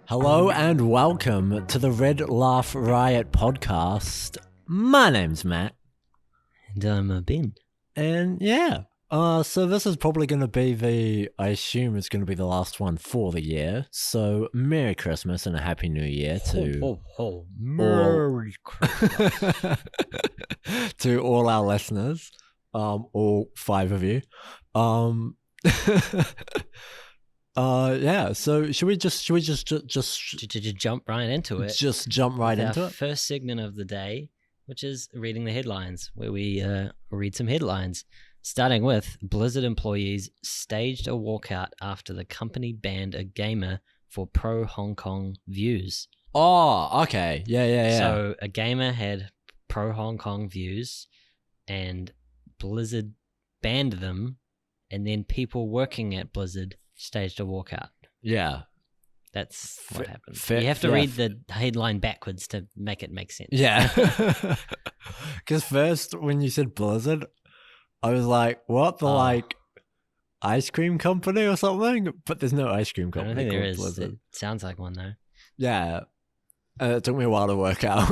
Hello and welcome to the RedLaughRiot podcast. My name's Matt. And I'm Ben. And yeah, so this is probably going to be I assume it's going to be the last one for the year. So Merry Christmas and a Happy New Year to Merry Christmas. to all our listeners, all 5 of you. Yeah, so should we just jump right into it? Just jump right into it. First segment of the day, which is reading the headlines, where we read some headlines. Starting with Blizzard employees staged a walkout after the company banned a gamer for pro-Hong Kong views. Oh, okay. Yeah. So a gamer had pro-Hong Kong views, and Blizzard banned them, and then people working at Blizzard staged a walkout. Yeah. That's what happened. You have to read the headline backwards to make it make sense. Yeah. Because first, when you said Blizzard, I was like, what? The ice cream company or something? But there's no ice cream I company don't think there is. Blizzard. It sounds like one, though. Yeah. It took me a while to work out.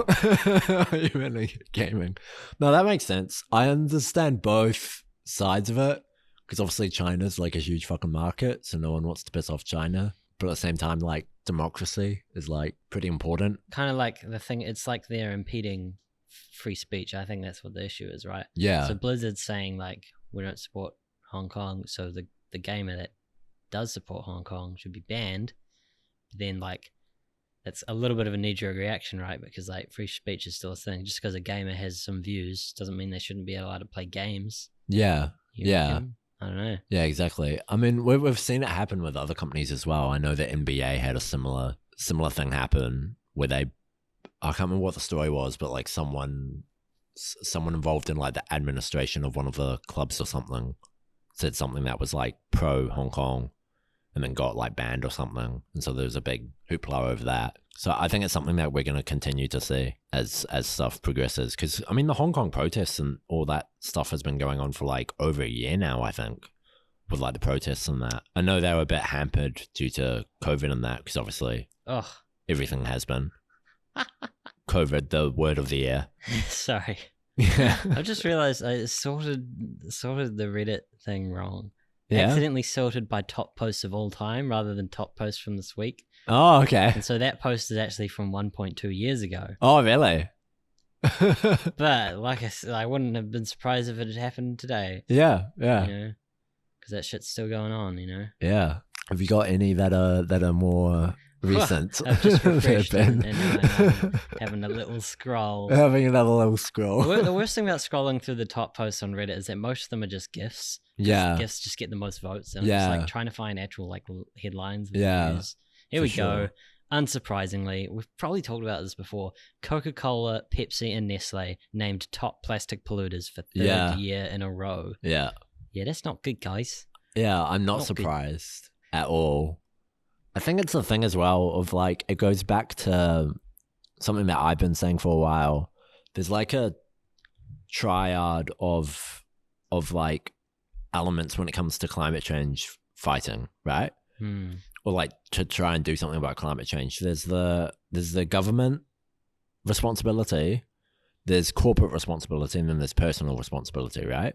Even gaming. No, that makes sense. I understand both sides of it. Because obviously China's like a huge fucking market, so no one wants to piss off China. But at the same time, like, democracy is like pretty important. Kind of like the thing, it's like they're impeding free speech. I think that's what the issue is, right? Yeah. So Blizzard's saying, like, we don't support Hong Kong, so the gamer that does support Hong Kong should be banned. Then, like, that's a little bit of a knee-jerk reaction, right? Because, like, free speech is still a thing. Just because a gamer has some views doesn't mean they shouldn't be allowed to play games. Yeah. Yeah. I don't know. Yeah, exactly. I mean, we've seen it happen with other companies as well. I know that NBA had a similar thing happen where I can't remember what the story was, but like someone involved in like the administration of one of the clubs or something said something that was like pro Hong Kong and then got like banned or something. And so there was a big hoopla over that. So I think it's something that we're going to continue to see as stuff progresses. Because, I mean, the Hong Kong protests and all that stuff has been going on for like over a year now, I think, with like the protests and that. I know they were a bit hampered due to COVID and that, because obviously everything has been. COVID, the word of the year. Sorry. Yeah. I just realized I sorted the Reddit thing wrong. Yeah. Accidentally sorted by top posts of all time rather than top posts from this week. Oh, okay. And so that post is actually from 1.2 years ago. Oh, really? But like I said, I wouldn't have been surprised if it had happened today. Yeah. You know, because that shit's still going on. You know. Yeah. Have you got any that are more recent? I've just refreshed and now I'm having a little scroll. Having another little scroll. The worst thing about scrolling through the top posts on Reddit is that most of them are just GIFs. Yeah. GIFs just get the most votes. And I'm just like trying to find actual like headlines. News. Here we go. Unsurprisingly, we've probably talked about this before. Coca-Cola, Pepsi, and Nestle named top plastic polluters for third year in a row. Yeah. Yeah, that's not good, guys. Yeah, I'm not surprised at all. I think it's a thing as well of like, it goes back to something that I've been saying for a while. There's like a triad of like elements when it comes to climate change fighting, right? Or like to try and do something about climate change. There's the government responsibility, there's corporate responsibility, and then there's personal responsibility, right?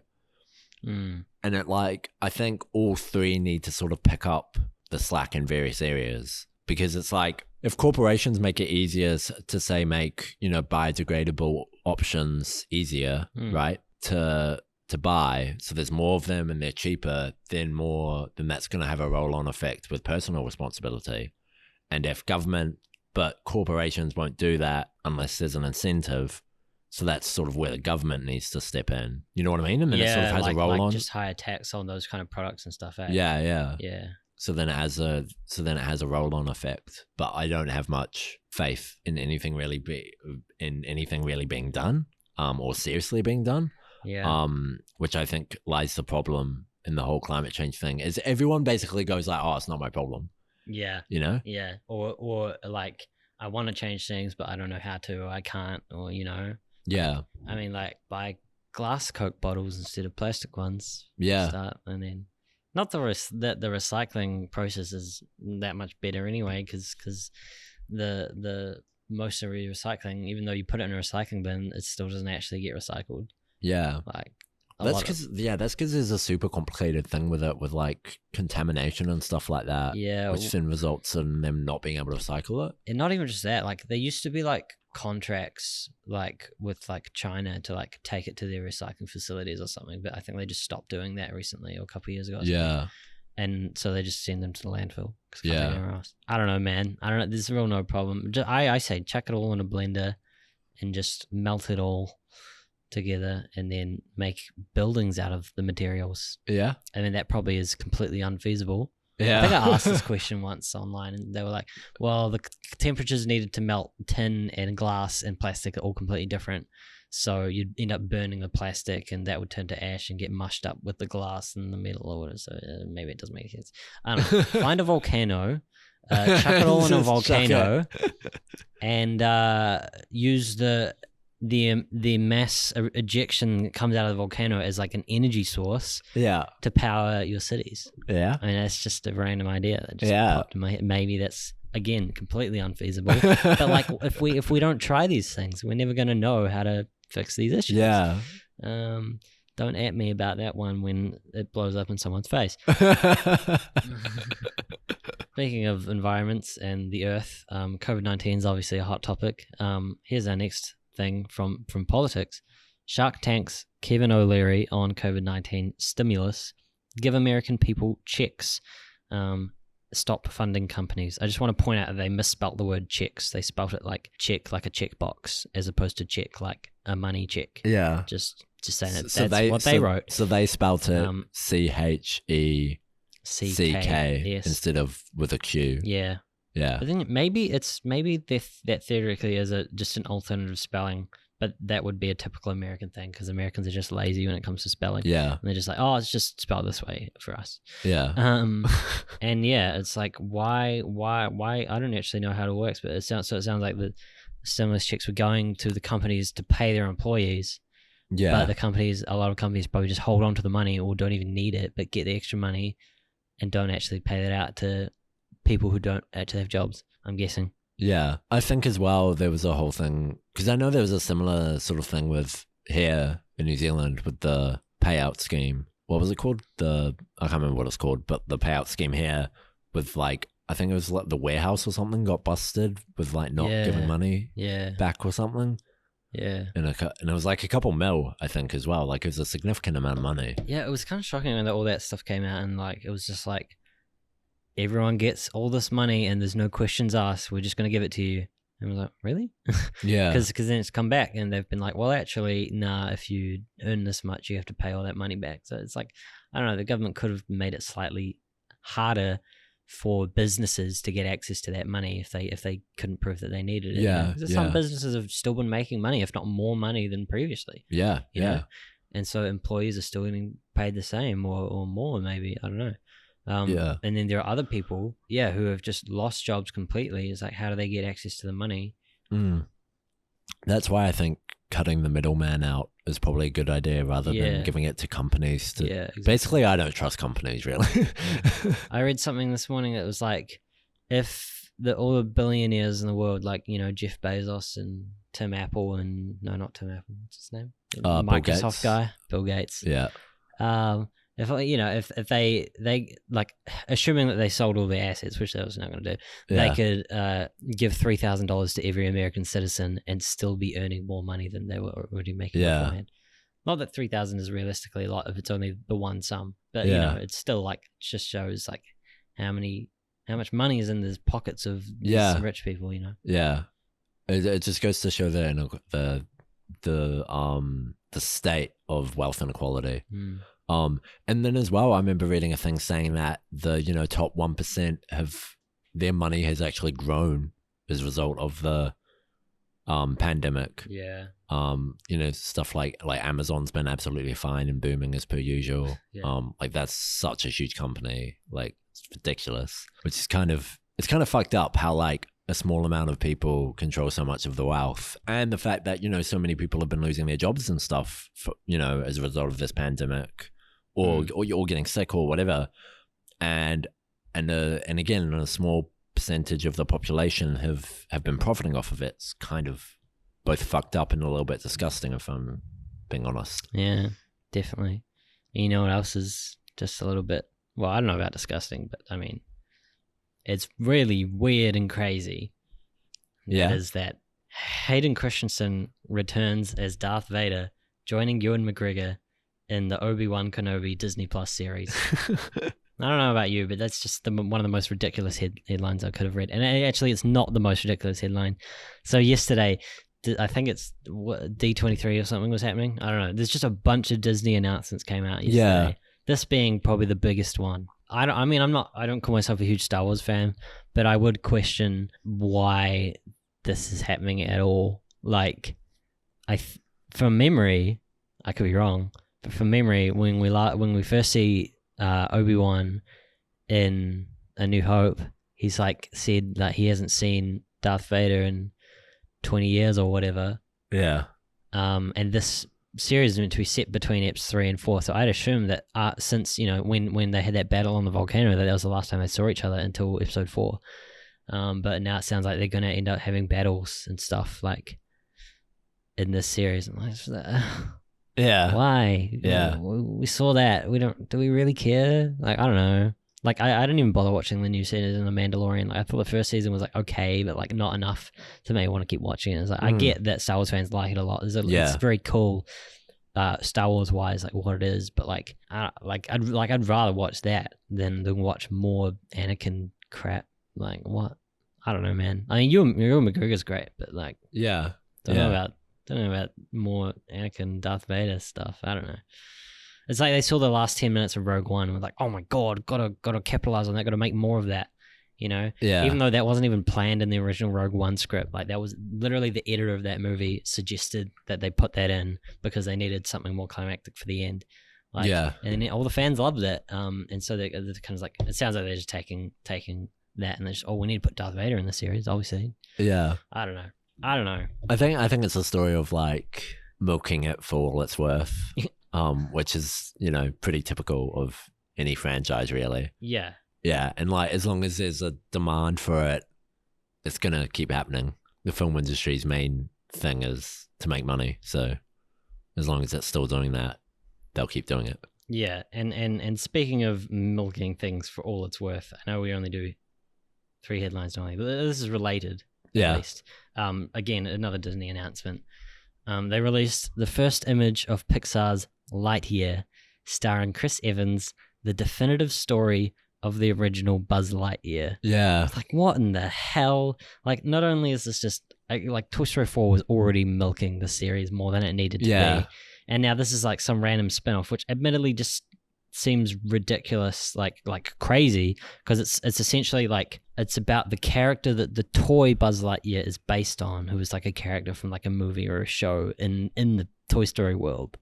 And it like, I think all three need to sort of pick up the slack in various areas, because it's like, if corporations make it easier to say make, you know, biodegradable options easier, right, to buy, so there's more of them and they're cheaper, then that's going to have a roll-on effect with personal responsibility. And if but corporations won't do that unless there's an incentive, so that's sort of where the government needs to step in. You know what I mean? And then it sort of has a roll-on. Just higher tax on those kind of products and stuff. Yeah. So then it has a roll-on effect. But I don't have much faith in anything really being done, or seriously being done. Yeah. Which I think lies the problem in the whole climate change thing, is everyone basically goes like, oh, it's not my problem. Yeah. You know? Yeah. Or like, I want to change things, but I don't know how to, or I can't, or, you know. Yeah. I mean, like, buy glass Coke bottles instead of plastic ones. Yeah. Start, and then Not that the recycling process is that much better anyway, because the most of your recycling, even though you put it in a recycling bin, it still doesn't actually get recycled. Yeah. Like that's because there's a super complicated thing with it, with like contamination and stuff like that. Yeah, which then results in them not being able to recycle it. And not even just that, like there used to be like contracts like with like China to like take it to their recycling facilities or something, but I think they just stopped doing that recently, or a couple of years ago. Yeah. And so they just send them to the landfill. Yeah. I don't know, man. I don't know. There's real no problem. I say chuck it all in a blender and just melt it all together and then make buildings out of the materials. Yeah. I mean, that probably is completely unfeasible. Yeah. I think I asked this question once online, and they were like, well, the temperatures needed to melt tin and glass and plastic are all completely different. So you'd end up burning the plastic, and that would turn to ash and get mushed up with the glass and the metal or whatever. So maybe it doesn't make sense. I don't know. Find a volcano, chuck it all in a volcano, and use the mass ejection that comes out of the volcano as like an energy source. Yeah. To power your cities. Yeah. I mean, that's just a random idea that just popped in my head. Maybe that's, again, completely unfeasible. But like, if we don't try these things, we're never going to know how to fix these issues. Yeah. Don't at me about that one when it blows up in someone's face. Speaking of environments and the earth, COVID-19 is obviously a hot topic. Here's our next thing from politics. Shark Tank's Kevin O'Leary on COVID-19 stimulus. Give American people checks. Stop funding companies. I just want to point out that they misspelt the word checks. They spelt it like check, like a checkbox, as opposed to check like a money check. Yeah. Just saying that that's what they wrote. So they spelt it CHECK yes. instead of with a Q. Yeah. Yeah. I think maybe that theoretically is just an alternative spelling, but that would be a typical American thing, because Americans are just lazy when it comes to spelling. Yeah. And they're just like, oh, it's just spelled this way for us. Yeah. And yeah, it's like, why? I don't actually know how it works, but it sounds like the stimulus checks were going to the companies to pay their employees. Yeah. But a lot of companies probably just hold on to the money or don't even need it, but get the extra money and don't actually pay that out to people who don't actually have jobs, I'm guessing. Yeah. I think as well there was a whole thing, because I know there was a similar sort of thing with here in New Zealand with the payout scheme. What was it called? I can't remember what it's called, but the payout scheme here with like, I think it was like the warehouse or something got busted with like not giving money back or something. Yeah. And it was like a couple mil, I think, as well. Like it was a significant amount of money. Yeah, it was kind of shocking when all that stuff came out, and like it was just like, everyone gets all this money and there's no questions asked. We're just going to give it to you. And I was like, really? Yeah. Because then it's come back and they've been like, well, actually, nah, if you earn this much, you have to pay all that money back. So it's like, I don't know, the government could have made it slightly harder for businesses to get access to that money if they couldn't prove that they needed it. Yeah. Some businesses have still been making money, if not more money than previously. Yeah. You know? And so employees are still getting paid the same or more, maybe. I don't know. And then there are other people, who have just lost jobs completely. It's like, how do they get access to the money? That's why I think cutting the middleman out is probably a good idea rather than giving it to companies. Exactly. Basically, I don't trust companies, really. I read something this morning that was like, if all the billionaires in the world, like, Jeff Bezos and Tim Apple and, no, not Tim Apple, what's his name? Microsoft guy, Bill Gates. Yeah. If they like, assuming that they sold all their assets, which they was not going to do, they could give $3,000 to every American citizen and still be earning more money than they were already making beforehand. Not that 3,000 is realistically a lot if it's only the one sum, but it's still like, it just shows like how much money is in the pockets of these rich people. Yeah, it just goes to show the state of wealth inequality. And then as well, I remember reading a thing saying that the top 1% their money has actually grown as a result of the pandemic. Yeah. Stuff like Amazon's been absolutely fine and booming as per usual. Like that's such a huge company. Like it's ridiculous. Which is it's kind of fucked up how like a small amount of people control so much of the wealth, and the fact that so many people have been losing their jobs and stuff for, as a result of this pandemic. or you're getting sick or whatever, and again, a small percentage of the population have been profiting off of it. It's kind of both fucked up and a little bit disgusting, if I'm being honest. Yeah, definitely. You know what else is just a little bit, well, I don't know about disgusting, but I mean, it's really weird and crazy. Yeah. That is that Hayden Christensen returns as Darth Vader, joining Ewan McGregor in the Obi-Wan Kenobi Disney Plus series. I don't know about you, but that's just one of the most ridiculous headlines I could have read. And actually, it's not the most ridiculous headline. So yesterday, I think it's D23 or something was happening. I don't know. There's just a bunch of Disney announcements came out yesterday. Yeah. This being probably the biggest one. I don't call myself a huge Star Wars fan, but I would question why this is happening at all. Like, from memory, I could be wrong, but from memory, when we first see Obi-Wan in A New Hope, he's like said that he hasn't seen Darth Vader in 20 years or whatever. Yeah. And this series is meant to be set between eps 3 and 4, so I'd assume that since, you know, when they had that battle on the volcano, that was the last time they saw each other until episode 4. But now it sounds like they're going to end up having battles and stuff like in this series. I'm like, yeah. Why? Yeah. We saw that. Do we really care? Like, I don't know. Like, I didn't even bother watching the new season of The Mandalorian. Like, I thought the first season was like okay, but like not enough to make me want to keep watching it. It's like I get that Star Wars fans like it a lot. It's very cool, Star Wars wise, like what it is. But I'd rather watch that than watch more Anakin crap. Like what? I don't know, man. I mean, Ewan McGregor's great, but like, don't know about more Anakin Darth Vader stuff. I don't know. It's like they saw the last 10 minutes of Rogue One and were like, oh my God, gotta capitalize on that, gotta make more of that, you know? Yeah. Even though that wasn't even planned in the original Rogue One script. Like, that was literally the editor of that movie suggested that they put that in because they needed something more climactic for the end. Like, yeah. And all the fans loved it. And so they're kind of like, it sounds like they're just taking that and they're just, we need to put Darth Vader in the series, obviously. Yeah. I don't know. I think it's a story of like milking it for all it's worth. Which is, you know, pretty typical of any franchise, really. Yeah. Yeah, and like as long as there's a demand for it, it's gonna keep happening. The film industry's main thing is to make money, so as long as it's still doing that, they'll keep doing it. Yeah, and speaking of milking things for all it's worth, I know we only do 3 headlines only, but this is related. Yeah. At least. Again, another Disney announcement. They released the first image of Pixar's Lightyear, starring Chris Evans, the definitive story of the original Buzz Lightyear. Yeah. It's like, what in the hell? Like, not only is this just, like, Toy Story 4 was already milking the series more than it needed to be. And now this is, like, some random spin-off, which admittedly just seems ridiculous, like crazy, because it's essentially, like, it's about the character that the toy Buzz Lightyear is based on, who is, like, a character from, like, a movie or a show in the Toy Story world.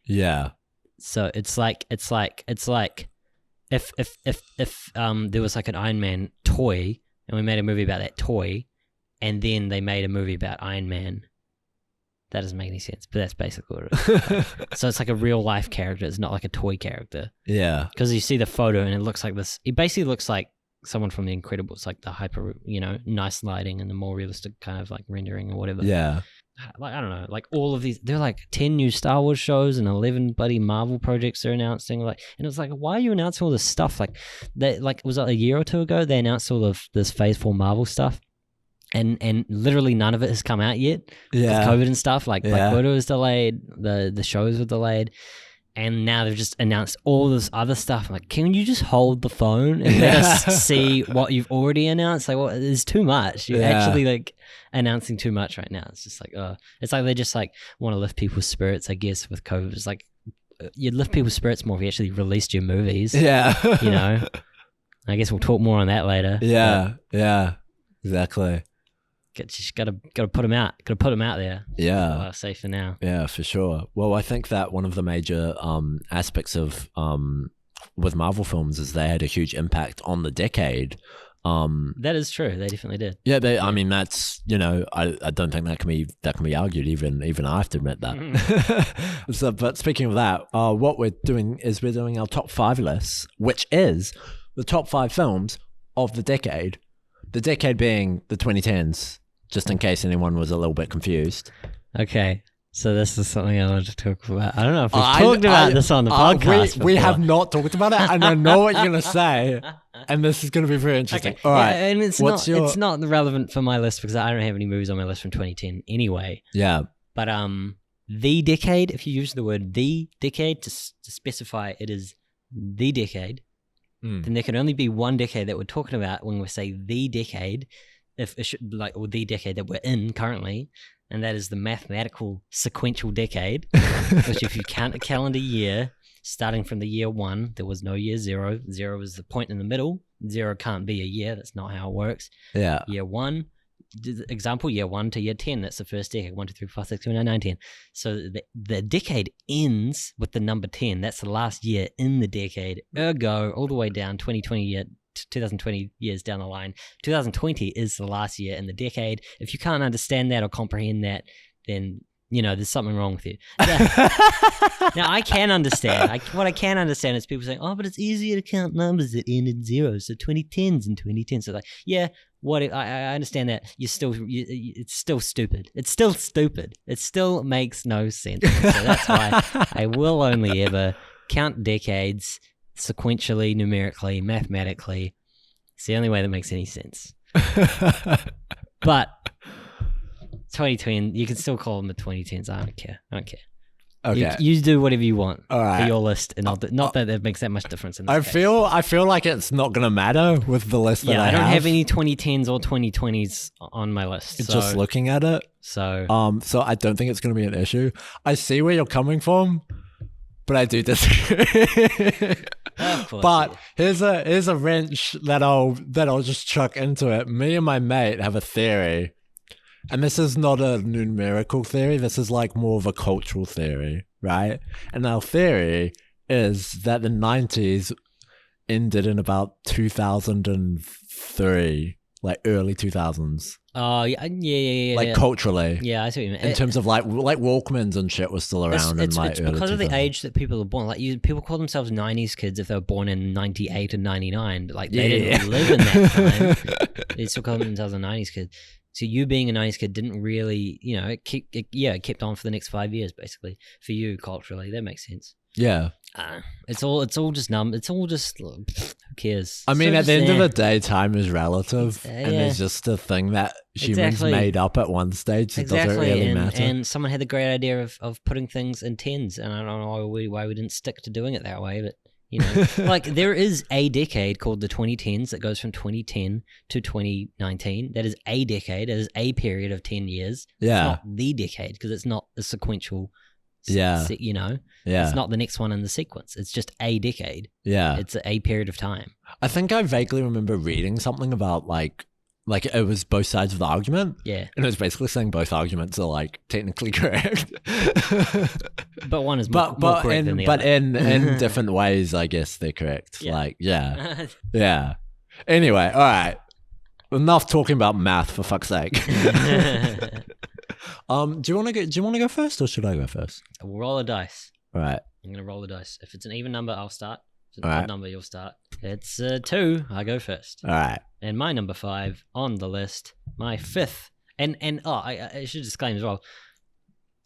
Yeah. So it's like if there was like an Iron Man toy and we made a movie about that toy and then they made a movie about Iron Man. That doesn't make any sense, but that's basically what it is. So it's like a real life character. It's not like a toy character. Yeah. Because you see the photo and it looks like this. It basically looks like someone from The Incredibles, like the hyper, you know, nice lighting and the more realistic kind of like rendering or whatever. Yeah. Like, I don't know, like all of these, they're like 10 new Star Wars shows and 11 bloody Marvel projects they're announcing. Like, and it was like, why are you announcing all this stuff? Like, was it a year or two ago they announced all of this Phase 4 Marvel stuff, and literally none of it has come out yet. Yeah, with COVID and stuff. Like, Black Widow was delayed, the shows were delayed, and now they've just announced all this other stuff. I'm like, can you just hold the phone and let us see what you've already announced? Like, what? There's too much. You're actually like announcing too much right now. It's just like, it's like they just like want to lift people's spirits, I guess, with COVID. It's like, you'd lift people's spirits more if you actually released your movies. Yeah. You know? I guess we'll talk more on that later. Yeah. Yeah. Exactly. Just gotta put them out. Gotta put them out there. Yeah. I'll say for now. Yeah, for sure. Well, I think that one of the major aspects of with Marvel films is they had a huge impact on the decade. That is true. They definitely did. Yeah, I mean, that's, I don't think that can be argued. Even I have to admit that. So, but speaking of that, what we're doing is we're doing our top 5 lists, which is the top 5 films of the decade. The decade being the 2010s, just in case anyone was a little bit confused. Okay. So this is something I wanted to talk about. I don't know if we've talked about this on the podcast. We have not talked about it, and I know what you're going to say, and this is going to be very interesting. Okay. All right. Yeah, and it's not relevant for my list because I don't have any movies on my list from 2010 anyway. Yeah. But the decade, if you use the word the decade to specify it is the decade, then there can only be one decade that we're talking about when we say the decade, if it should, or the decade that we're in currently. And that is the mathematical sequential decade, which if you count a calendar year, starting from the year 1, there was no year 0. 0 is the point in the middle. 0 can't be a year. That's not how it works. Yeah. Year 1, example, year 1 to year 10. That's the first decade. 1, 2, 3, 4, 5, 6, 7, 8, 9, 10. So the decade ends with the number 10. That's the last year in the decade. Ergo, all the way down 2020 years down the line, 2020 is the last year in the decade. If you can't understand that or comprehend that, then there's something wrong with you. Now I can understand. What I can understand is people saying, "Oh, but it's easier to count numbers that end in 0, so 2010s and 2010." So I understand that. It's still stupid. It's still stupid. It still makes no sense. So that's why I will only ever count decades sequentially, numerically, mathematically. It's the only way that makes any sense. But 2010, you can still call them the 2010s. I don't care. Okay. You do whatever you want for your list, and not that it makes that much difference in this case. I feel like it's not going to matter with the list that I have. I don't have any 2010s or 2020s on my list. Just looking at it. So I don't think it's going to be an issue. I see where you're coming from, but I do disagree. But here's a wrench that I'll just chuck into it. Me and my mate have a theory, and this is not a numerical theory. This is like more of a cultural theory, right? And our theory is that the 90s ended in about 2003, like early 2000s. Oh, yeah. Like culturally. Yeah, I see what you mean. In terms of like Walkmans and shit was still around in like early 2000s. Because of the age that people are born. Like people call themselves 90s kids if they were born in 98 and 99, but like they didn't live in that time. They still call themselves a 90s kid. So you being a 90s kid didn't really, it kept on for the next 5 years basically for you culturally. That makes sense. Yeah. It's all just It's all just who cares? I mean, at the end of the day, time is relative, and it's just a thing that humans made up at one stage. It doesn't really matter. And someone had the great idea of putting things in tens, and I don't know why we didn't stick to doing it that way, but. Like there is a decade called the 2010s that goes from 2010 to 2019. That is a decade. That is a period of 10 years. Yeah. It's not the decade because it's not a sequential. Yeah. It's not the next one in the sequence. It's just a decade. Yeah. It's a period of time. I think I vaguely remember reading something about like it was both sides of the argument. Yeah. And it was basically saying both arguments are like technically correct. But one is more correct than the other. But in different ways, I guess they're correct. Yeah. Like, yeah. Yeah. Anyway, all right. Enough talking about math, for fuck's sake. Do you want to go first, or should I go first? We'll roll a dice. All right. I'm gonna roll the dice. If it's an even number, I'll start. If it's All an odd right. number, you'll start. It's 2. I go first. All right. And my number 5 on the list, my 5th, and I should disclaim as well.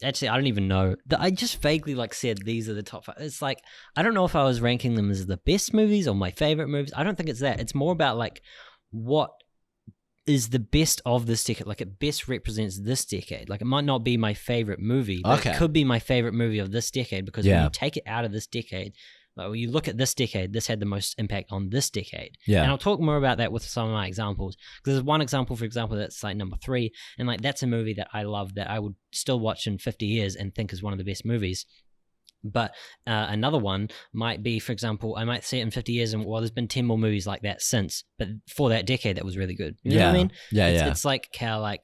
Actually, I don't even know. I just vaguely said these are the top 5. It's like I don't know if I was ranking them as the best movies or my favorite movies. I don't think it's that. It's more about what is the best of this decade. Like it best represents this decade. Like it might not be my favorite movie, but it could be my favorite movie of this decade because when you take it out of this decade. Like when you look at this decade, this had the most impact on this decade. Yeah. And I'll talk more about that with some of my examples. Because there's one example, for example, that's like number 3. And that's a movie that I love that I would still watch in 50 years and think is one of the best movies. But another one might be, for example, I might see it in 50 years and, there's been 10 more movies like that since. But for that decade, that was really good. You know what I mean? Yeah, It's like how,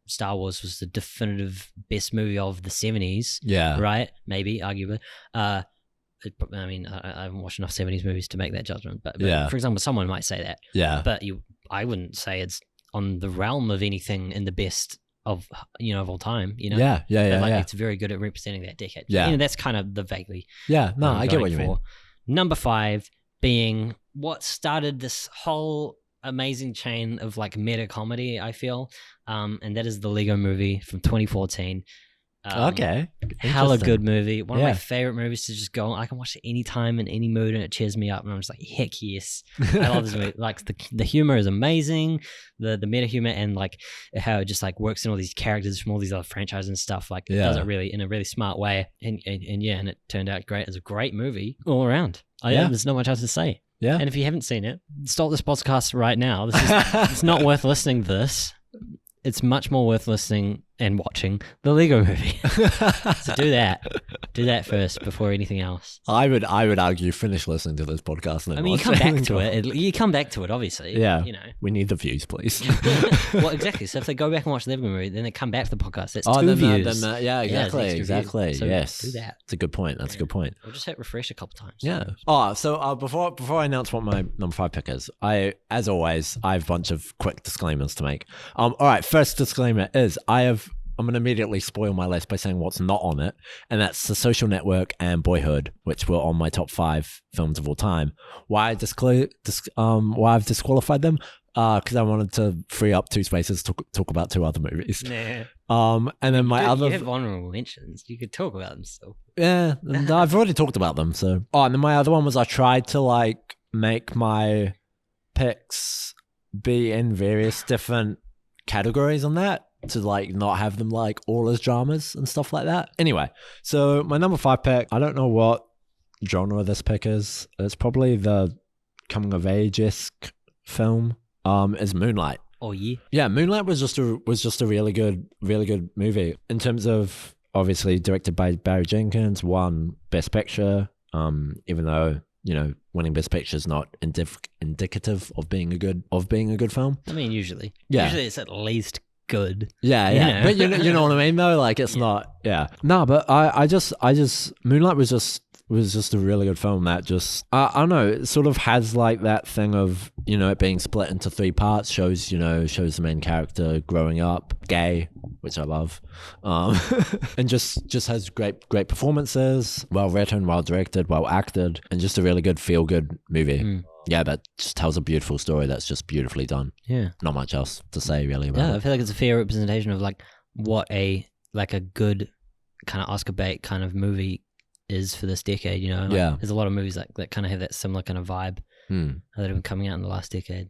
Star Wars was the definitive best movie of the 70s. Yeah. Right? Maybe, arguably. I mean, I haven't watched enough 70s movies to make that judgment, but Yeah. for example, someone might say that. Yeah. But I wouldn't say it's on the realm of anything in the best of all time. Yeah. It's very good at representing that decade. Yeah. That's kind of the vaguely. Yeah. No, I get what you mean. Number 5 being what started this whole amazing chain of like meta comedy, I feel, and that is the Lego Movie from 2014. Okay. Hella good movie. One of Yeah. my favorite movies to just go on. I can watch it anytime in any mood and it cheers me up. And I'm just like, heck yes. I love this movie. Like the humor is amazing. The meta humor and like how it just like works in all these characters from all these other franchises and stuff. Like it does it really in a really smart way. And it turned out great. It's a great movie all around. There's not much else to say. Yeah. And if you haven't seen it, stop this podcast right now. It's not worth listening to this. It's much more worth listening and watching the Lego Movie. So do that first before anything else. I would argue finish listening to this podcast. And you come back to it. You come back to it, obviously. Yeah. We need the views, please. Well, exactly. So if they go back and watch the Lego Movie, then they come back to the podcast. That's 2 views. Yeah, exactly. Exactly. So yes. do that. It's a good point. That's a good point. We'll just hit refresh a couple times. Yeah. So before I announce what my number 5 pick is, as always, I have a bunch of quick disclaimers to make. All right. First disclaimer is I'm going to immediately spoil my list by saying what's not on it, and that's The Social Network and Boyhood, which were on my top 5 films of all time. Why I've disqualified them? Because I wanted to free up 2 spaces to talk about 2 other movies. Nah. And then my other... You have honorable mentions. You could talk about them still. Yeah, and I've already talked about them, so... and then my other one was I tried to, like, make my picks be in various different categories on that, to like not have them like all as dramas and stuff like that. Anyway, so my number 5 pick, I don't know what genre this pick is. It's probably the coming of age-esque film. Is Moonlight. Oh yeah. Yeah, Moonlight was just a really good movie in terms of, obviously directed by Barry Jenkins, won Best Picture. Even though winning Best Picture is not indicative of being a good film. I mean, usually it's at least good. Yeah. But you know what I mean though? Like it's not. Yeah. No, but I just Moonlight was just a really good film that just I don't know, it sort of has like that thing of it being split into 3 parts, shows the main character growing up gay, which I love, and just has great performances, well written, well directed, well acted, and just a really good feel good movie. Yeah, that just tells a beautiful story that's just beautifully done. Yeah, not much else to say really about it. I feel like it's a fair representation of like what a good kind of Oscar bait kind of movie is for this decade, there's a lot of movies that kind of have that similar kind of vibe that have been coming out in the last decade.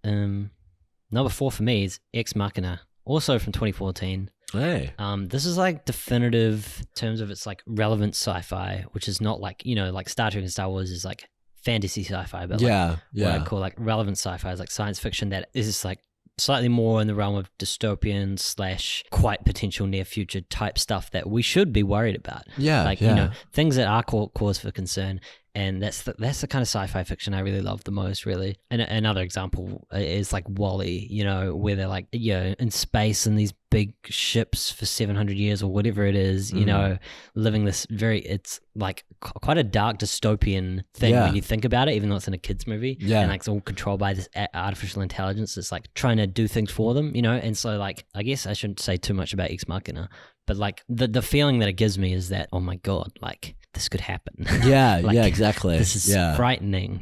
Number 4 for me is Ex Machina, also from 2014. Hey. This is like definitive in terms of its like relevant sci-fi, which is not like like Star Trek and Star Wars is like fantasy sci-fi, but what I call like relevant sci-fi is like science fiction that is like slightly more in the realm of dystopian / quite potential near future type stuff that we should be worried about. Things that are cause for concern. And that's the kind of sci-fi fiction I really love the most, really. And another example is like WALL-E, where they're like, in space in these big ships for 700 years or whatever it is, living this it's like quite a dark dystopian thing when you think about it, even though it's in a kid's movie. Yeah. And like it's all controlled by this artificial intelligence that's like trying to do things for them, And so like, I guess I shouldn't say too much about Ex Machina, but like the feeling that it gives me is that, oh my God, like this could happen. Yeah, exactly. This is frightening,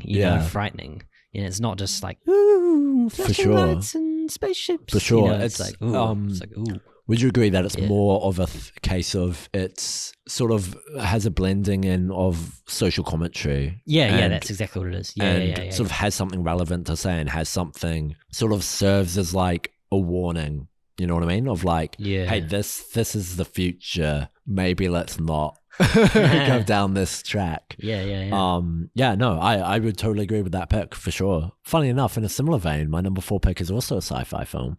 frightening. It's not just like, ooh, flashing lights and spaceships. For sure. It's like, ooh. Would you agree that it's more of a case of it's sort of has a blending in of social commentary? Yeah, that's exactly what it is. Yeah, sort of has something relevant to say and has something sort of serves as like a warning. You know what I mean? Of like, hey, this is the future. Maybe let's not go down this track. Yeah. I would totally agree with that pick for sure. Funny enough, in a similar vein, my number 4 pick is also a sci-fi film.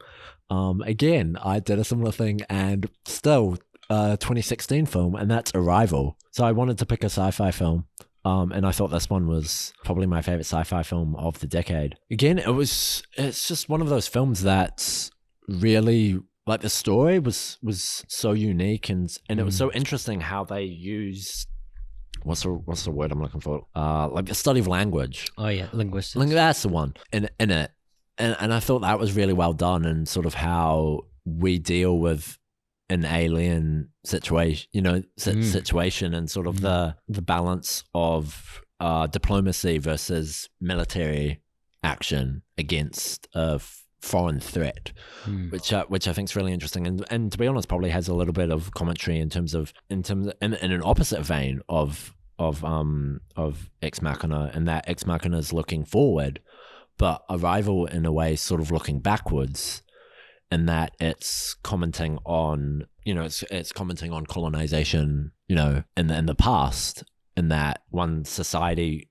Again, I did a similar thing and still a 2016 film, and that's Arrival. So I wanted to pick a sci-fi film. And I thought this one was probably my favorite sci-fi film of the decade. Again, it's just one of those films that's really, like, the story was so unique and it was so interesting how they used what's the word I'm looking for? Like the study of language. Oh yeah, linguistics. That's the one in it, and I thought that was really well done, and sort of how we deal with an alien situation, situation, and sort of the balance of diplomacy versus military action against a foreign threat, which I think is really interesting, and to be honest, probably has a little bit of commentary in an opposite vein of Ex Machina, and that Ex Machina is looking forward, but Arrival in a way sort of looking backwards, and that it's commenting on it's commenting on colonization, in the past. And that one society,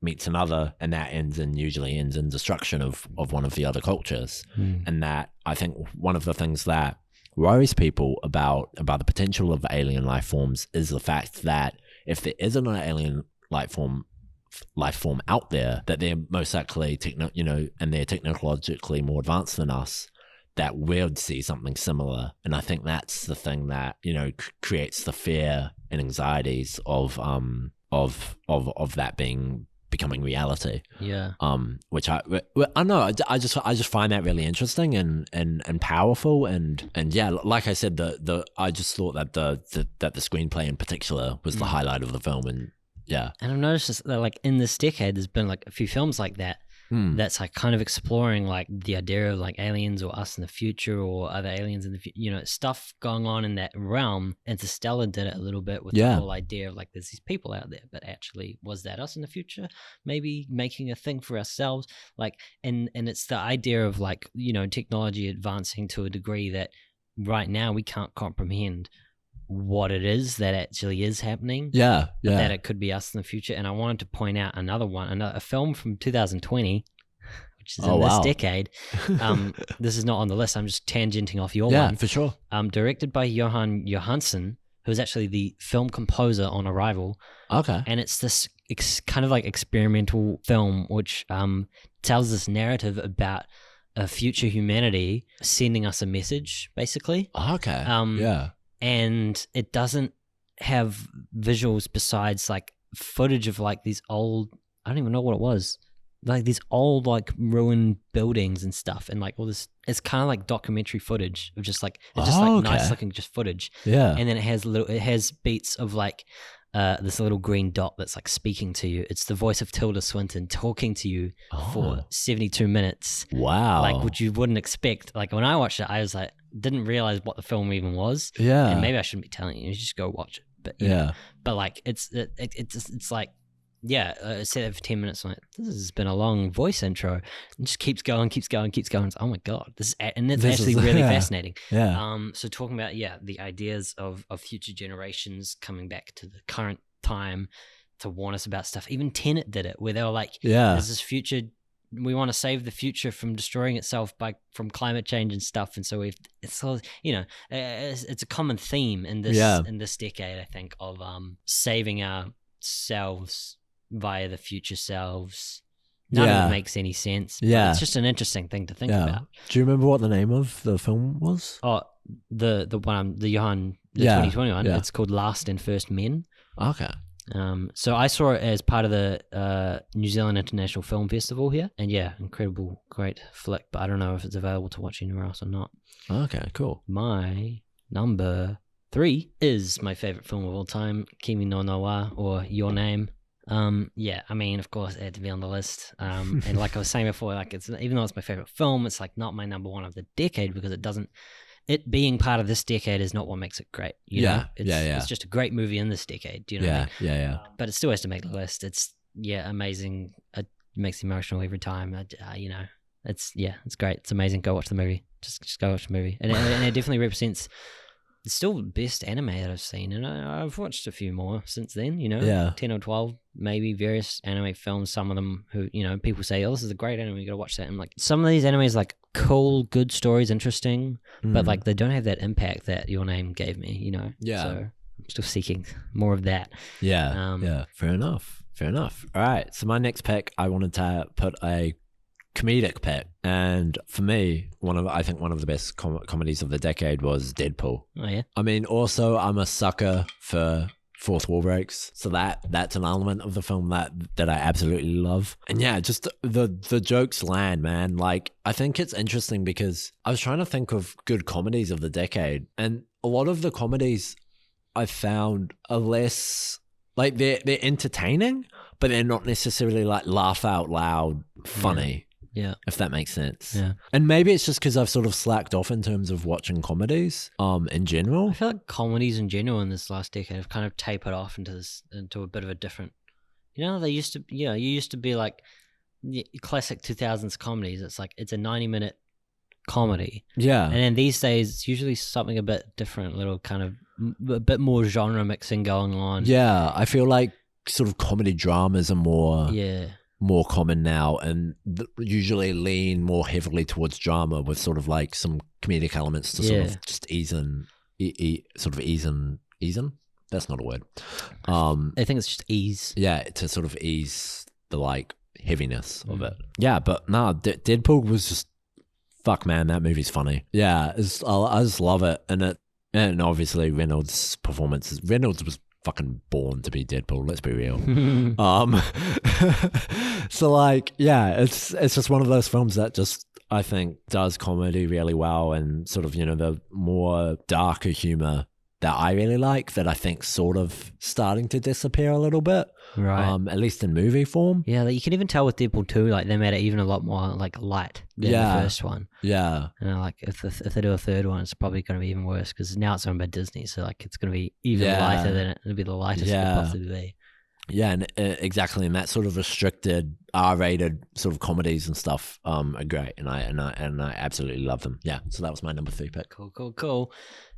meets another, and that usually ends in destruction of one of the other cultures. And that I think one of the things that worries people about the potential of alien life forms is the fact that if there isn't an alien life form out there, that they're most likely and they're technologically more advanced than us, that we'll see something similar. And I think that's the thing that creates the fear and anxieties of that becoming reality. Yeah. Which I know I just find that really interesting and powerful, and yeah, like I said, I just thought that the screenplay in particular was the highlight of the film, and yeah. And I've noticed that like in this decade, there's been like a few films like that. That's like kind of exploring like the idea of like aliens or us in the future or other aliens in the future, stuff going on in that realm. Interstellar did it a little bit with the whole idea of like there's these people out there, but actually was that us in the future? Maybe making a thing for ourselves, like and it's the idea of like technology advancing to a degree that right now we can't comprehend what it is that actually is happening. Yeah. That it could be us in the future. And I wanted to point out a film from 2020, which is in this decade. This is not on the list. I'm just tangenting off your one. Yeah, for sure. Directed by Johan Johansson, who is actually the film composer on Arrival. Okay. And it's this kind of like experimental film, which tells this narrative about a future humanity sending us a message, basically. Okay. Yeah. And it doesn't have visuals besides like footage of like these old, I don't even know what it was, like these old like ruined buildings and stuff, and like all this. It's kind of like documentary footage of just like nice looking just footage. Yeah. And then it has beats of like this little green dot that's like speaking to you. It's the voice of Tilda Swinton talking to you for 72 minutes. Wow. Like, which you wouldn't expect. Like when I watched it, I was like, didn't realize what the film even was. Yeah. And maybe I shouldn't be telling you. You just go watch it. But yeah. But like it's like, yeah, I said it for 10 minutes. I'm like, this has been a long voice intro. And just keeps going. It's, oh my God. It's actually really fascinating. Yeah. So talking about, the ideas of future generations coming back to the current time to warn us about stuff. Even Tenet did it, where they were like, there's this future, we want to save the future from destroying itself from climate change and stuff. And so it's a common theme in this decade, I think, of saving ourselves via the future selves. None of it makes any sense. Yeah. It's just an interesting thing to think about. Do you remember what the name of the film was? Oh, the one, the Johan, the 2021. It's called Last and First Men. Okay. So I saw it as part of the New Zealand International Film Festival here, and incredible, great flick. But I don't know if it's available to watch anywhere else or not. Okay, cool. My number 3 is my favorite film of all time, Kimi no Na wa, or Your Name. I mean, of course, it had to be on the list. And like I was saying before, like even though it's my favorite film, it's like not my number one of the decade, because it being part of this decade is not what makes it great. You know? It's just a great movie in this decade. Do you know what I mean? Yeah. But it still has to make the list. It's amazing. It makes me emotional every time. It's great. It's amazing. Go watch the movie. Just go watch the movie. And it definitely represents. It's still the best anime that I've seen, and I've watched a few more since then, 10 or 12, maybe, various anime films, some of them who, people say, oh, this is a great anime, you gotta watch that. And like, some of these animes, like, cool, good stories, interesting, but like, they don't have that impact that Your Name gave me, Yeah. So I'm still seeking more of that. Yeah. Fair enough. All right, so my next pick, I wanted to put a comedic pick, and for me, one of the best comedies of the decade was Deadpool. Oh yeah. I mean, also I'm a sucker for fourth wall breaks. So that's an element of the film that I absolutely love. And yeah, just the jokes land, man. Like, I think it's interesting because I was trying to think of good comedies of the decade, and a lot of the comedies I found are less like they're entertaining, but they're not necessarily like laugh out loud funny. Yeah. If that makes sense. Yeah. And maybe it's just because I've sort of slacked off in terms of watching comedies in general. I feel like comedies in general in this last decade have kind of tapered off into a bit of a different, they used to, you used to be like classic 2000s comedies. It's like, it's a 90-minute comedy. Yeah. And then these days, it's usually something a bit different, little kind of a bit more genre mixing going on. Yeah. I feel like sort of comedy dramas are more common now, and usually lean more heavily towards drama with sort of like some comedic elements to sort of just ease in. That's not a word. I think it's just ease. Yeah, to sort of ease the like heaviness of it. Yeah, but no, Deadpool was just fuck, man. That movie's funny. Yeah, I just love it, and obviously Reynolds' performance. Reynolds was fucking born to be Deadpool, let's be real. So like, yeah, it's just one of those films that just, I think, does comedy really well, and sort of, the more darker humor that I really like, that I think sort of starting to disappear a little bit. Right. At least in movie form. Yeah, like you can even tell with Deadpool 2, like they made it even a lot more like light than the first one. Yeah. And like if they do a third one, it's probably going to be even worse because now it's owned by Disney, so like it's going to be even lighter than it'll be the lightest it could possibly be. Yeah, and exactly, and that sort of restricted R-rated sort of comedies and stuff are great, and I absolutely love them. Yeah, so that was my number 3 pick. Cool.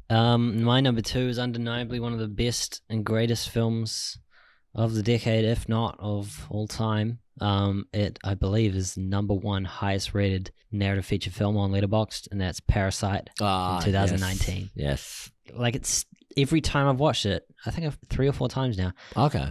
My number 2 is undeniably one of the best and greatest films of the decade, if not of all time. It, I believe, is number 1 highest rated narrative feature film on Letterboxd, and that's Parasite in 2019. Yes. Like, it's every time I've watched it, I think 3 or 4 times now. Okay.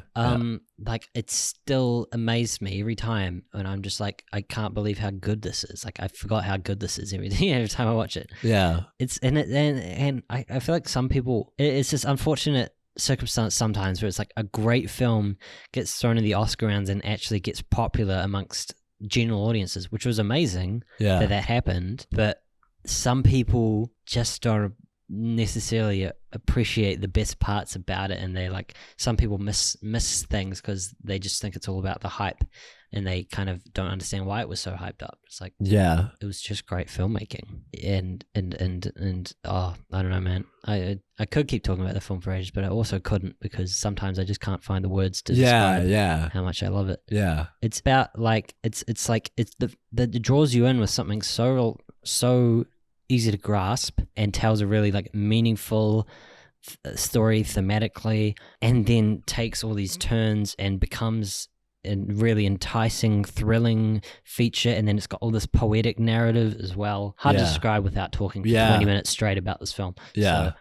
Like, it still amazed me every time, and I'm just like, I can't believe how good this is. Like, I forgot how good this is every time I watch it. Yeah. It's and I feel like some people, it's just unfortunate circumstance sometimes where it's like a great film gets thrown in the Oscar rounds and actually gets popular amongst general audiences, which was amazing that happened. But some people just don't necessarily appreciate the best parts about it, and they like, some people miss things because they just think it's all about the hype, and they kind of don't understand why it was so hyped up. It's like, it was just great filmmaking, and oh, I don't know, man. I could keep talking about the film for ages, but I also couldn't, because sometimes I just can't find the words to describe how much I love it. Yeah, it's about like it draws you in with something so easy to grasp, and tells a really like meaningful story thematically, and then takes all these turns and becomes a really enticing, thrilling feature, and then it's got all this poetic narrative as well. Hard to describe without talking for 20 minutes straight about this film. So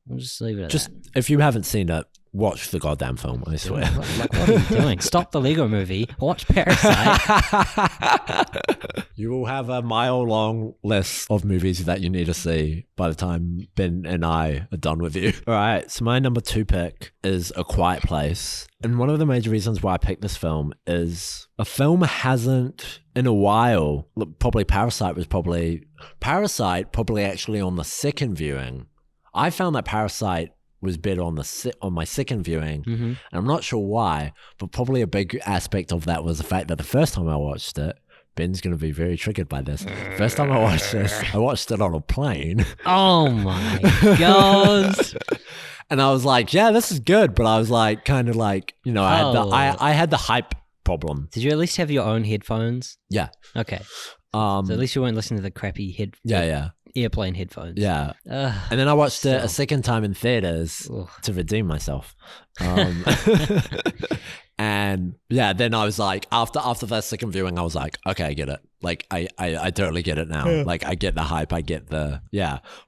we'll just leave it at that. If you haven't seen it, watch the goddamn film, I swear. Like, what are you doing? Stop the Lego movie. Watch Parasite. You will have a mile-long list of movies that you need to see by the time Ben and I are done with you. All right, so my number 2 pick is A Quiet Place. And one of the major reasons why I picked this film is a film hasn't, in a while, probably Parasite probably actually on the second viewing. I found that Parasite was better on my second viewing, and I'm not sure why, but probably a big aspect of that was the fact that the first time I watched it, Ben's going to be very triggered by this. First time I watched this, I watched it on a plane. Oh my God. And I was like, yeah, this is good, but I was like, kind of like, I had the hype problem. Did you at least have your own headphones? Yeah. Okay. So at least you weren't listening to the crappy airplane headphones. Yeah. And then I watched it a second time in theaters to redeem myself. And yeah, then I was like, after that second viewing, I was like, okay, I get it. Like, I totally get it now. Like, I get the hype. I get the,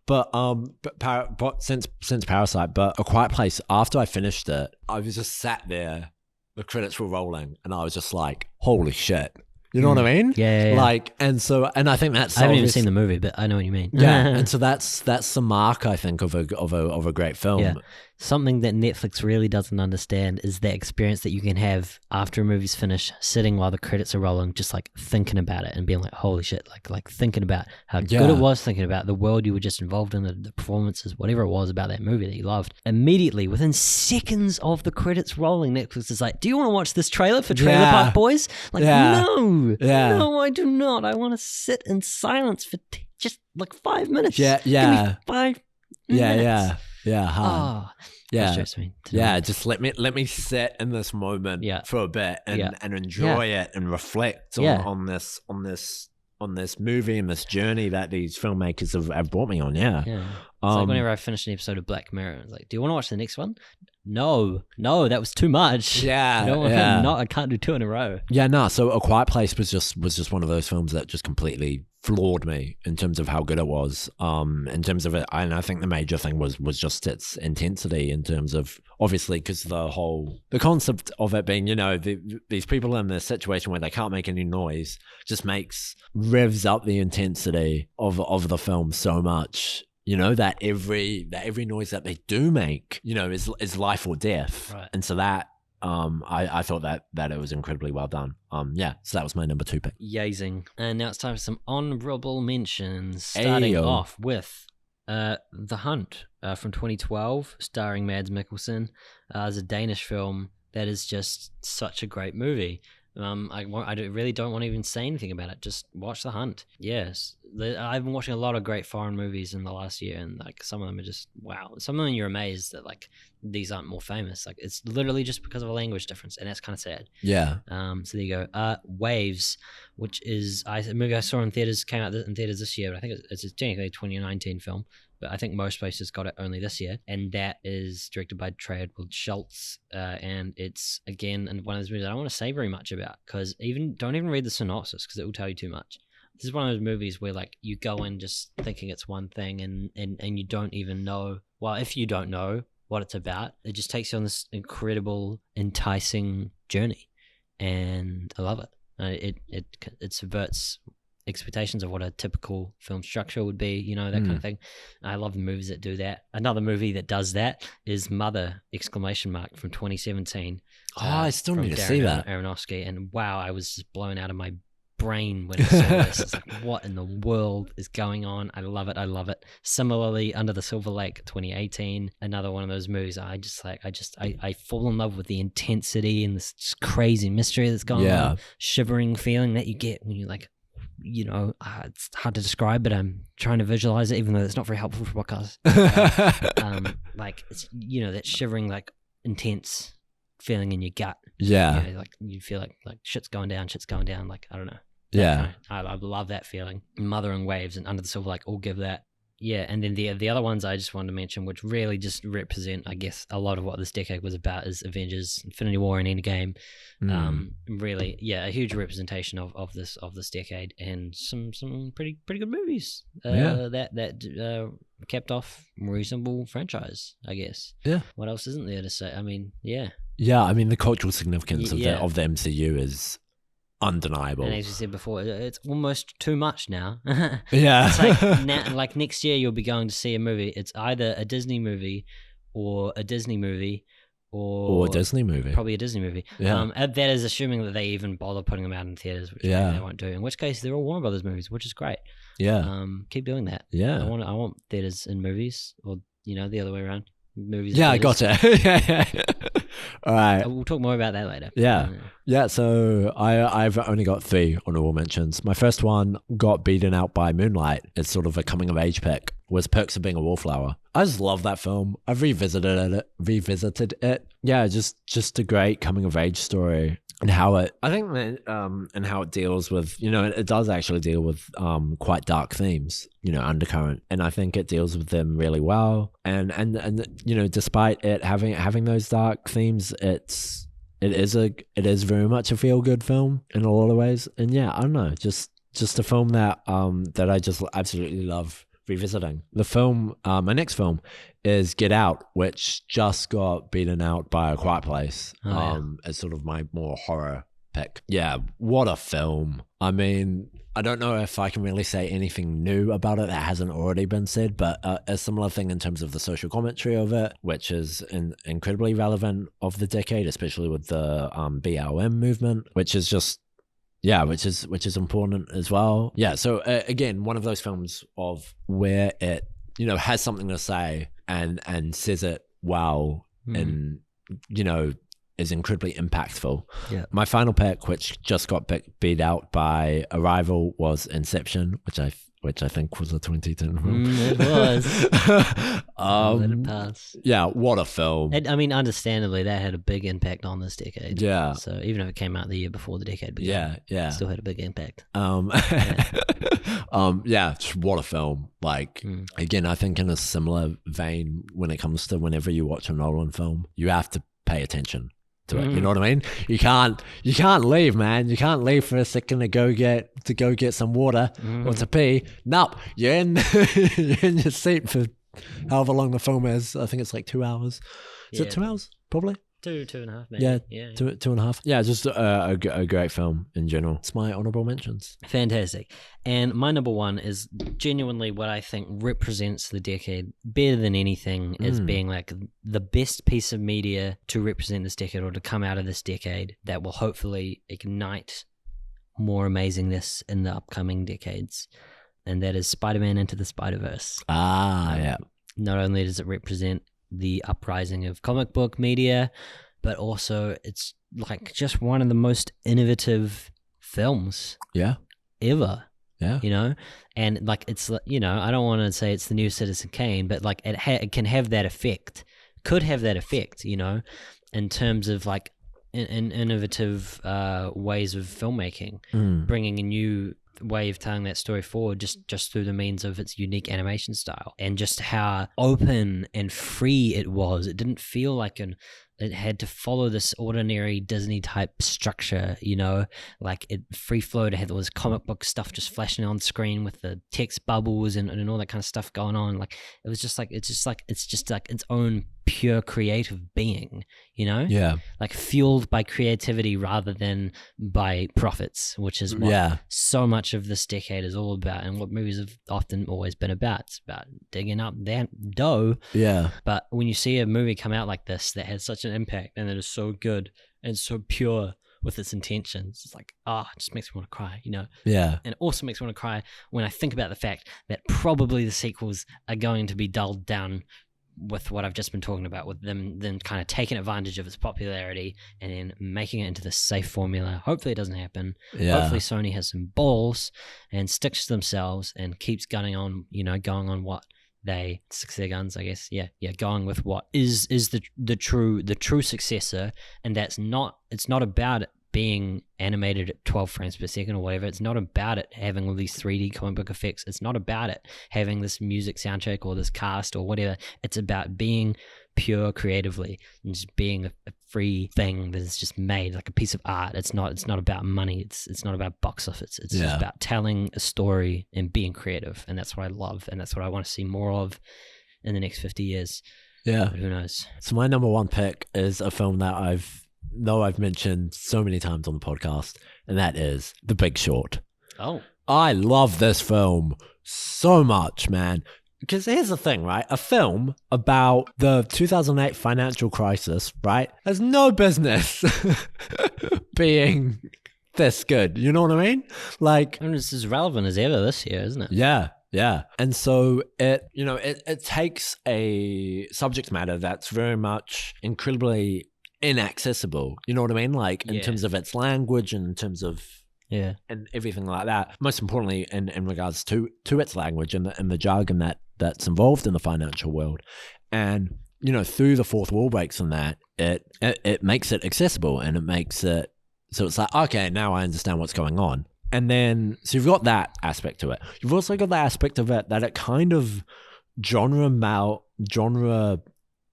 But since Parasite, but A Quiet Place, after I finished it, I was just sat there, the credits were rolling, and I was just like, holy shit. You know what I mean? Yeah. Like, and I think that's. I haven't even seen the movie, but I know what you mean. Yeah, and so that's the mark, I think, of a great film. Yeah. something that Netflix really doesn't understand is that experience that you can have after a movie's finished, sitting while the credits are rolling, just like thinking about it and being like, holy shit, like thinking about how good it was, thinking about the world you were just involved in, the performances, whatever it was about that movie that you loved. Immediately, within seconds of the credits rolling, Netflix is like, do you want to watch this trailer for Trailer Park Boys? Like, no, I do not. I want to sit in silence for just like 5 minutes. Give me 5 minutes. Frustrates me just let me sit in this moment for a bit and enjoy it and reflect on this movie and this journey that these filmmakers have brought me on. It's like whenever I finish an episode of Black Mirror, it's like, do you want to watch the next one? No, that was too much. I can't do 2 in a row. So A Quiet Place was just one of those films that just completely floored me in terms of how good it was. In terms of it, and I think the major thing was just its intensity, in terms of, obviously, because the concept of it being, these people in this situation where they can't make any noise just revs up the intensity of the film so much. That every noise that they do make, is life or death. Right. And so that, I thought that it was incredibly well done. So that was my number 2 pick. Yazing. And now it's time for some honorable mentions. Starting off with The Hunt from 2012, starring Mads Mikkelsen. It's a Danish film that is just such a great movie. I really don't want to even say anything about it. Just watch The Hunt. Yes, I've been watching a lot of great foreign movies in the last year, and like some of them are just wow. Some of them you're amazed that like these aren't more famous. Like it's literally just because of a language difference, and that's kind of sad. Yeah. So there you go. Waves, which is a movie I saw in theaters, came out in theaters this year, but I think it's technically a 2019 film. But I think most places got it only this year. And that is directed by Treadwell Schultz. And it's, again, one of those movies I don't want to say very much about, because don't even read the synopsis, because it will tell you too much. This is one of those movies where, like, you go in just thinking it's one thing and you don't even know. Well, if you don't know what it's about, it just takes you on this incredible, enticing journey. And I love it. It subverts expectations of what a typical film structure would be, that kind of thing. I love the movies that do that. Another movie that does that is Mother! From 2017. I still need to see that. Aronofsky, and wow, I was just blown out of my brain when I saw this. It's like, what in the world is going on? I love it. Similarly, Under the Silver Lake, 2018, another one of those movies. I fall in love with the intensity and this just crazy mystery that's going on, shivering feeling that you get when you like, it's hard to describe, but I'm trying to visualize it, even though it's not very helpful for podcasts. Like it's that shivering, like intense feeling in your gut. Like you feel like shit's going down. Like I don't know. I love that feeling. Mother and Waves and Under the Silver Lake all give that. Yeah, and then the other ones I just wanted to mention, which really just represent, I guess, a lot of what this decade was about, is Avengers, Infinity War, and Endgame. Really, a huge representation of this decade, and some pretty good movies that kept off reasonable franchise, I guess. Yeah. What else isn't there to say? I mean, the cultural significance of the MCU is undeniable. And as you said before, it's almost too much now. Yeah. It's like next year you'll be going to see a movie. It's either a Disney movie or a Disney movie or a Disney movie. Probably a Disney movie. Yeah. That is assuming that they even bother putting them out in theaters, which they won't do. In which case, they're all Warner Brothers movies, which is great. Yeah. Keep doing that. Yeah. I want theaters in movies, or the other way around. Movies. Yeah, I gotcha. Yeah. All right. We'll talk more about that later. Yeah. So I've only got 3 honorable mentions. My first one got beaten out by Moonlight. It's sort of a coming of age pick. Was Perks of Being a Wallflower. I just love that film. I've revisited it. Yeah, just a great coming of age story. And how it, I think that, and how it deals with, it does actually deal with quite dark themes, undercurrent, and I think it deals with them really well. And despite it having those dark themes, it is very much a feel good film in a lot of ways. And I don't know, just a film that I just absolutely love revisiting. The film, my next film is Get Out, which just got beaten out by A Quiet Place. As sort of my more horror pick. Yeah, what a film. I mean, I don't know if I can really say anything new about it that hasn't already been said, but a similar thing in terms of the social commentary of it, which is incredibly relevant of the decade, especially with the BLM movement, which is just, yeah, which is important as well. Yeah, so again, one of those films of where it, you know, has something to say and says it well and, you know, is incredibly impactful. Yeah. My final pick, which just got beat out by Arrival, was Inception, which I think was a 2010 film. It was. Let it pass. Yeah, what a film. I mean, understandably, that had a big impact on this decade. Yeah. So even if it came out the year before the decade began, yeah, it still had a big impact. Yeah, just what a film. Like, again, I think in a similar vein when it comes to whenever you watch a Nolan film, you have to pay attention to it. You know what I mean? You can't leave, man. You can't leave for a second to go get some water or to pee. Nope. You're in your seat for however long the film is. I think it's like 2 hours. Is it 2 hours? Probably. 2.5 maybe. Yeah. 2.5. Yeah, just a great film in general. It's my honorable mentions. Fantastic. And my number one is genuinely what I think represents the decade better than anything as being like the best piece of media to represent this decade or to come out of this decade that will hopefully ignite more amazingness in the upcoming decades. And that is Spider-Man Into the Spider-Verse. Yeah. Not only does it represent the uprising of comic book media, but also it's like just one of the most innovative films ever. Yeah. You know, and like it's, you know, I don't want to say it's the new Citizen Kane, but like it can have that effect, could have that effect, you know, in terms of like innovative ways of filmmaking, bringing a new way of telling that story forward just through the means of its unique animation style and just how open and free it was. It didn't feel like it had to follow this ordinary Disney type structure, you know, like it free flowed. It had all this comic book stuff just flashing on screen with the text bubbles and all that kind of stuff going on. Like it was just like it's just like its own pure creative being, you know? Yeah. Like fueled by creativity rather than by profits, which is what so much of this decade is all about and what movies have often always been about. It's about digging up that dough. Yeah. But when you see a movie come out like this that has such an impact and that is so good and so pure with its intentions, it's like, it just makes me want to cry, you know? Yeah. And it also makes me want to cry when I think about the fact that probably the sequels are going to be dulled down with what I've just been talking about, with them kind of taking advantage of its popularity and then making it into this safe formula. Hopefully it doesn't happen. Hopefully Sony has some balls and sticks to themselves and keeps going on what they stick to their guns, I guess. Going with what is the true successor, and it's not about it being animated at 12 frames per second or whatever. It's not about it having all these 3D comic book effects. It's not about it having this music soundtrack or this cast or whatever. It's about being pure creatively and just being a free thing that is just made like a piece of art. It's not about money. It's not about box office. It's just about telling a story and being creative. And that's what I love. And that's what I want to see more of in the next 50 years. Yeah. But who knows? So my number one pick is a film that I've mentioned so many times on the podcast, and that is The Big Short. Oh. I love this film so much, man. Because here's the thing, right? A film about the 2008 financial crisis, right, has no business being this good. You know what I mean? Like, I mean, it's as relevant as ever this year, isn't it? Yeah. And so it takes a subject matter that's very much incredibly inaccessible. You know what I mean? Like in terms of its language and in terms of and everything like that. Most importantly, in regards to its language and the jargon that's involved in the financial world. And through the fourth wall breaks and that, it makes it accessible and it makes it so it's like, okay, now I understand what's going on. And then so you've got that aspect to it. You've also got the aspect of it that it kind of genre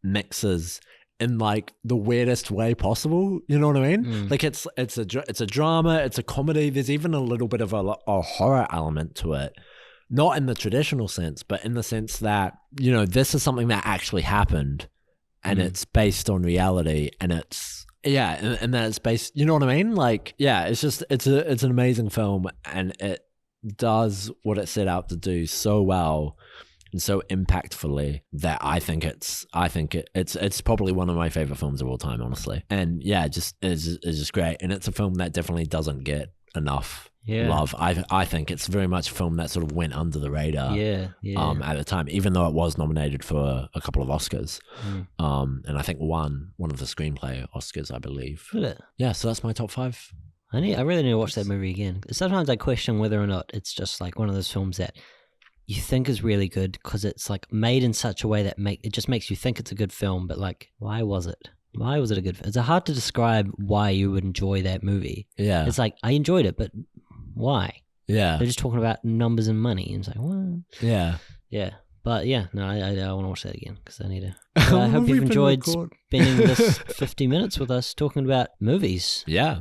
mixes in like the weirdest way possible. You know what I mean? Like it's a drama, it's a comedy. There's even a little bit of a horror element to it. Not in the traditional sense, but in the sense that, this is something that actually happened and it's based on reality and it's Yeah, and that it's based, you know what I mean? Like, yeah, it's just it's an amazing film, and it does what it set out to do so well and so impactfully that I think it's probably one of my favorite films of all time, honestly. And yeah, it's just great, and it's a film that definitely doesn't get enough love. I think it's very much a film that sort of went under the radar. At the time, even though it was nominated for a couple of Oscars, and I think won one of the screenplay Oscars, I believe. Did it? Yeah, so that's my top 5. I really need to watch that movie again. Sometimes I question whether or not it's just like one of those films that you think is really good because it's like made in such a way that it just makes you think it's a good film, but like, why was it? Why was it a good film? It's hard to describe why you would enjoy that movie. Yeah. It's like, I enjoyed it, but why? Yeah. They're just talking about numbers and money. And it's like, what? Yeah. Yeah. But yeah, no, I want to watch that again because I need to. I hope you've enjoyed spending this 50 minutes with us talking about movies. Yeah.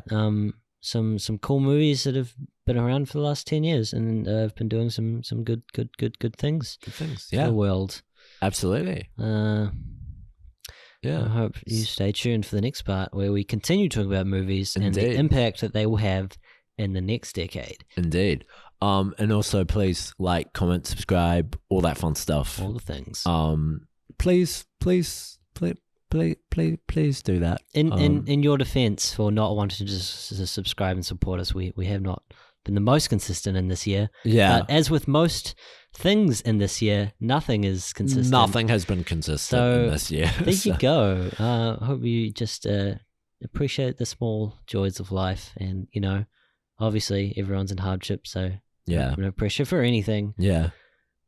Some cool movies that have been around for the last 10 years and have been doing some good things. Good things, yeah. For the world. Absolutely. Yeah. I hope you stay tuned for the next part where we continue talking about movies and the impact that they will have in the next decade. Indeed. And also please like, comment, subscribe, all that fun stuff. All the things. Please do that. In your defense for not wanting to just subscribe and support us, we have not been the most consistent in this year. Yeah. But as with most things in this year, nothing is consistent. Nothing has been consistent in this year. There you go. I hope you just appreciate the small joys of life, and you know, obviously everyone's in hardship, so yeah, no pressure for anything. Yeah.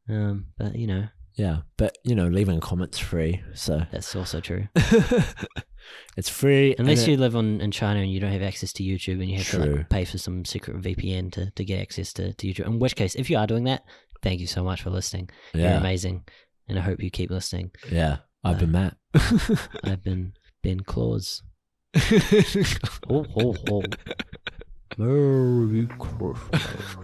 But you know. Yeah, but you know, leaving comments free, so that's also true. It's free unless you live in China and you don't have access to YouTube, and you have to like, pay for some secret VPN to get access to YouTube. In which case, if you are doing that, thank you so much for listening. Yeah. You're amazing, and I hope you keep listening. Yeah, I've been Matt. I've been Ben Claus. Merry Christmas.